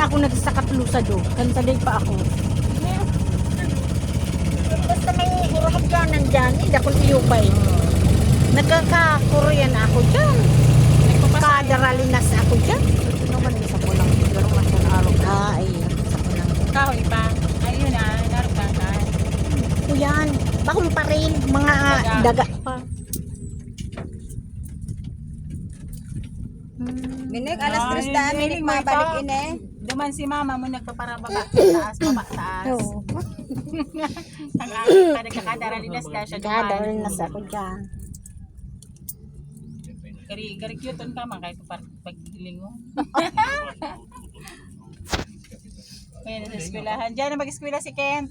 ako nagsakatlusa do. Kansaday pa ako. Basta may urahap ka nandyan, hindi ako iyupay. Nagkaka-Korean ako dyan. Kadaralinas ako dyan. Ito naman isa ko lang. Pero masyang araw. Ay, isa ko lang. Kahoy pa. Ayun na, narugasan. O yan. Bakong pa rin. Mga daga pa. Minig, alas 3 na, minig mabalik ini. Duman si mama mo nagpaparababa. Taas, baba, taas. Oo. Ang aking pa nagkakadaralinas na siya duman. Kadaralinas ako dyan. Gari cute ka man kahit paghiling mo. Kaya sa eskwelahan. Diyan na mag-eskwela si Ken.